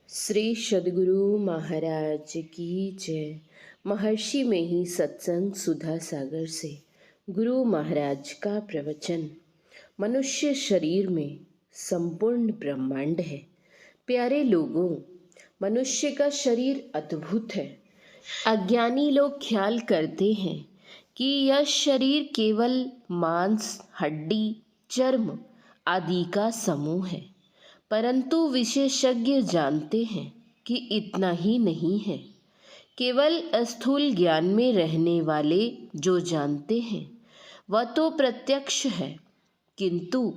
श्री सद्गुरु महाराज की जय। महर्षि में ही सत्संग सुधा सागर से गुरु महाराज का प्रवचन। मनुष्य शरीर में संपूर्ण ब्रह्मांड है। प्यारे लोगों, मनुष्य का शरीर अद्भुत है। अज्ञानी लोग ख्याल करते हैं कि यह शरीर केवल मांस, हड्डी, चर्म आदि का समूह है, परंतु विशेषज्ञ जानते हैं कि इतना ही नहीं है। केवल स्थूल ज्ञान में रहने वाले जो जानते हैं वह तो प्रत्यक्ष है, किंतु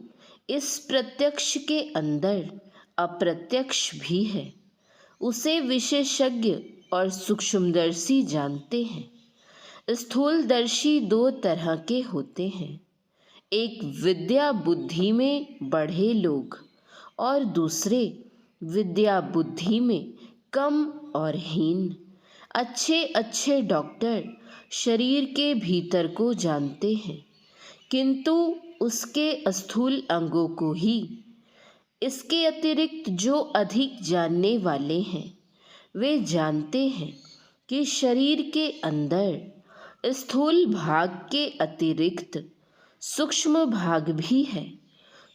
इस प्रत्यक्ष के अंदर अप्रत्यक्ष भी है। उसे विशेषज्ञ और सूक्ष्मदर्शी जानते हैं। स्थूलदर्शी दो तरह के होते हैं, एक विद्या बुद्धि में बढ़े लोग और दूसरे विद्या बुद्धि में कम और हीन। अच्छे अच्छे डॉक्टर शरीर के भीतर को जानते हैं, किंतु उसके स्थूल अंगों को ही। इसके अतिरिक्त जो अधिक जानने वाले हैं वे जानते हैं कि शरीर के अंदर स्थूल भाग के अतिरिक्त सूक्ष्म भाग भी है,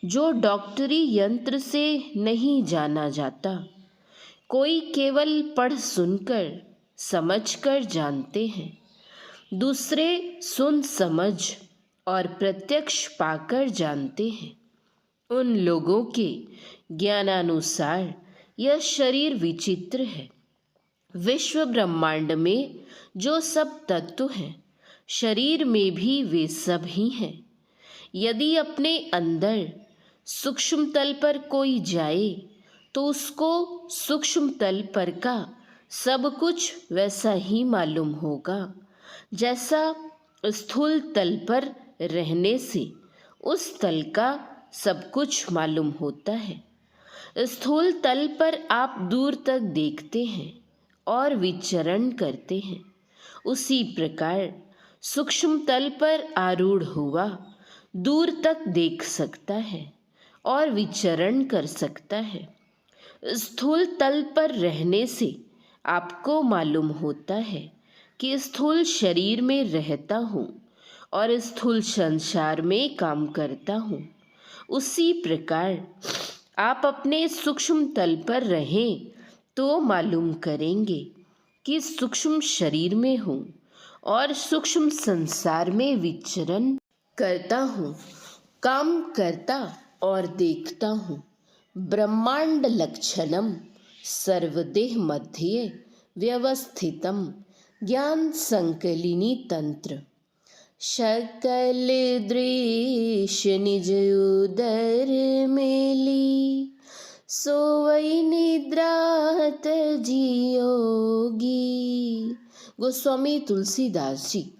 जो डॉक्टरी यंत्र से नहीं जाना जाता। कोई केवल पढ़ सुनकर समझकर जानते हैं, दूसरे सुन समझ और प्रत्यक्ष पाकर जानते हैं। उन लोगों के ज्ञानानुसार यह शरीर विचित्र है। विश्व ब्रह्मांड में जो सब तत्व हैं, शरीर में भी वे सब ही हैं। यदि अपने अंदर सूक्ष्म तल पर कोई जाए तो उसको सूक्ष्म तल पर का सब कुछ वैसा ही मालूम होगा जैसा स्थूल तल पर रहने से उस तल का सब कुछ मालूम होता है। स्थूल तल पर आप दूर तक देखते हैं और विचरण करते हैं, उसी प्रकार सूक्ष्म तल पर आरूढ़ हुआ दूर तक देख सकता है और विचरण कर सकता है। स्थूल तल पर रहने से आपको मालूम होता है कि स्थूल शरीर में रहता हूँ और स्थूल संसार में काम करता हूँ। उसी प्रकार आप अपने सूक्ष्म तल पर रहें तो मालूम करेंगे कि सूक्ष्म शरीर में हूँ और सूक्ष्म संसार में विचरण करता हूँ, काम करता और देखता हूँ। ब्रह्मांड लक्षणम सर्वदेह मध्ये व्यवस्थितम ज्ञान संकलिनी तंत्र। सकल दृश्य निज उदर मेली, सोवई निद्रात जियोगी। गोस्वामी तुलसीदास जी।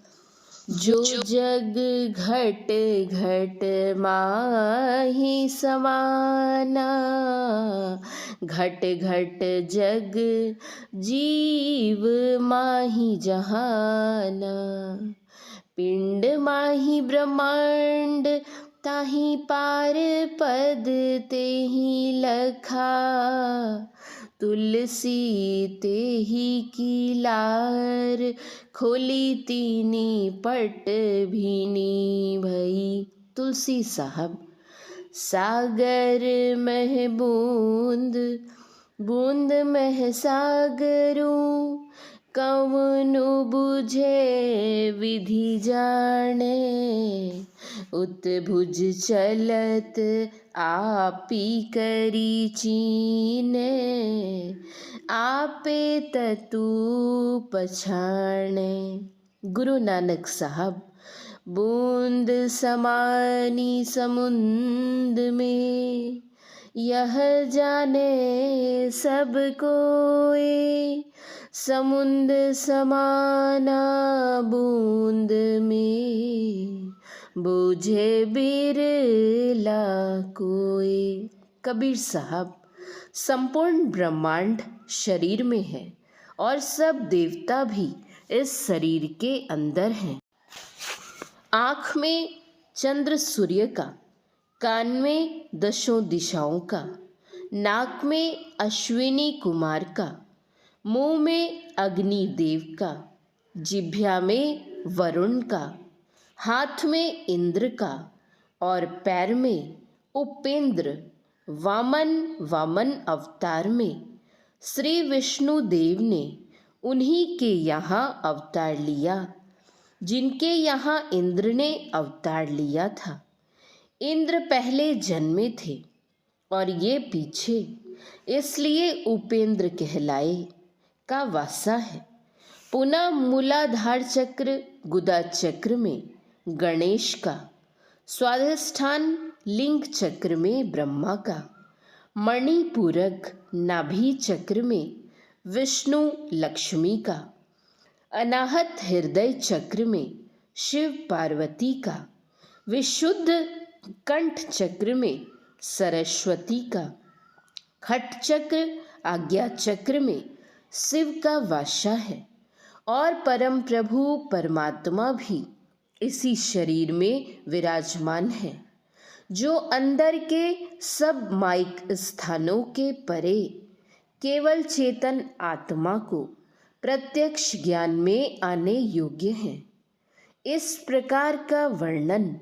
जो जग घट घट माही समाना, घट घट जग जीव माही जहाना। पिंड माही ब्रह्मांड ताही पार पद तेहि लखा, तुलसी तेहि की लार खोली तीनी पट भीनी भई। तुलसी साहब। सागर मह बूंद बूंद मह सागरू, कवनु बुझे विधि जाने, उत्भुज चलत आपी करी चीने, आपे ततु पछाणे। गुरु नानक साहब। बूंद समानी समुंद में, यह जाने सब कोई, समुंद समाना बूंद में, बूझे बिरला कोई। कबीर साहब। संपूर्ण ब्रह्मांड शरीर में है और सब देवता भी इस शरीर के अंदर हैं। आँख में चंद्र सूर्य का, कान में दशों दिशाओं का, नाक में अश्विनी कुमार का, मुंह में अग्नि देव का, जिह्वा में वरुण का, हाथ में इंद्र का और पैर में उपेंद्र, वामन अवतार में श्री विष्णु देव ने उन्हीं के यहाँ अवतार लिया जिनके यहाँ इंद्र ने अवतार लिया था। इंद्र पहले जन्मे थे और ये पीछे, इसलिए उपेंद्र कहलाए का वासा है। पुनः मूलाधार चक्र गुदा चक्र में गणेश का, स्वाधिष्ठान लिंग चक्र में ब्रह्मा का, मणिपूरक नाभि चक्र में विष्णु लक्ष्मी का, अनाहत हृदय चक्र में शिव पार्वती का, विशुद्ध कंठ चक्र में सरस्वती का, खट चक्र आज्ञा चक्र में शिव का वासा है और परम प्रभु परमात्मा भी इसी शरीर में विराजमान है, जो अंदर के सब माइक स्थानों के परे केवल चेतन आत्मा को प्रत्यक्ष ज्ञान में आने योग्य है। इस प्रकार का वर्णन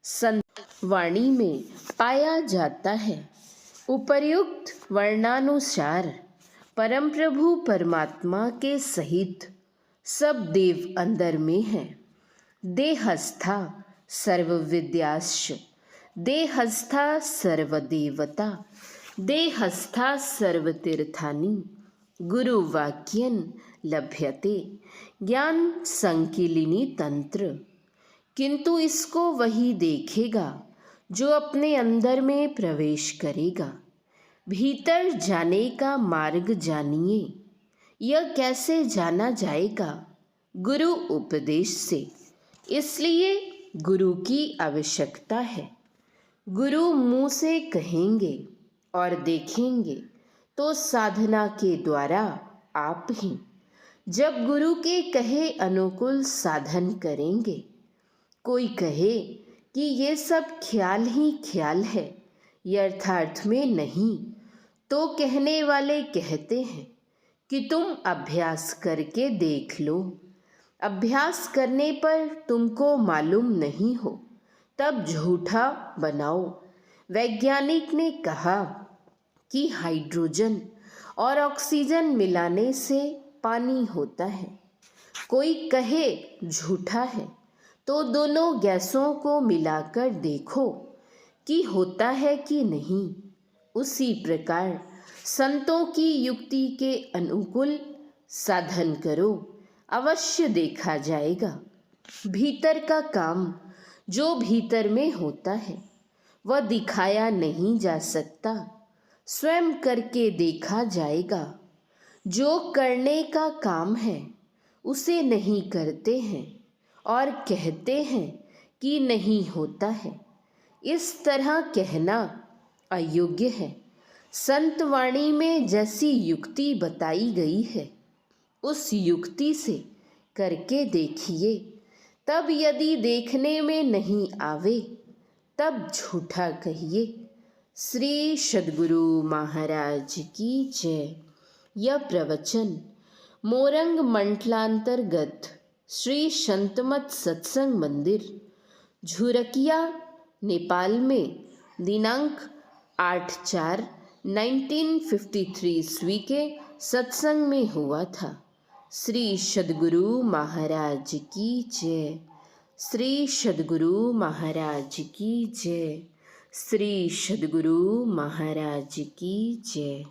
संत वाणी में पाया जाता है। उपर्युक्त वर्णानुसार परम प्रभु परमात्मा के सहित सब देव अंदर में हैं। देहस्था सर्वविद्याश्च, देहस्था सर्वदेवता, देहस्था सर्वतीर्थानि, गुरुवाक्यन लभ्यते ज्ञान संकीलिनी तंत्र। किंतु इसको वही देखेगा जो अपने अंदर में प्रवेश करेगा। भीतर जाने का मार्ग जानिए। यह कैसे जाना जाएगा? गुरु उपदेश से। इसलिए गुरु की आवश्यकता है। गुरु मुँह से कहेंगे और देखेंगे तो साधना के द्वारा आप ही जब गुरु के कहे अनुकूल साधन करेंगे। कोई कहे कि ये सब ख्याल ही ख्याल है, यथार्थ में नहीं, तो कहने वाले कहते हैं कि तुम अभ्यास करके देख लो। अभ्यास करने पर तुमको मालूम नहीं हो तब झूठा बनाओ। वैज्ञानिक ने कहा कि हाइड्रोजन और ऑक्सीजन मिलाने से पानी होता है। कोई कहे झूठा है तो दोनों गैसों को मिलाकर देखो कि होता है कि नहीं। उसी प्रकार संतों की युक्ति के अनुकूल साधन करो, अवश्य देखा जाएगा। भीतर का काम जो भीतर में होता है वह दिखाया नहीं जा सकता, स्वयं करके देखा जाएगा। जो करने का काम है उसे नहीं करते हैं और कहते हैं कि नहीं होता है। इस तरह कहना अयोग्य है। संत वाणी में जैसी युक्ति बताई गई है उस युक्ति से करके देखिए। तब यदि देखने में नहीं आवे तब झूठा कहिए। श्री सद्गुरु महाराज की जय। यह प्रवचन मोरंग मंडलांतर्गत श्री संतमत सत्संग मंदिर झुरकिया नेपाल में दिनांक 8/4/1953 ईस्वी के सत्संग में हुआ था। श्री सद्गुरु महाराज की जय। श्री सद्गुरु महाराज की जय। श्री सद्गुरु महाराज की जय।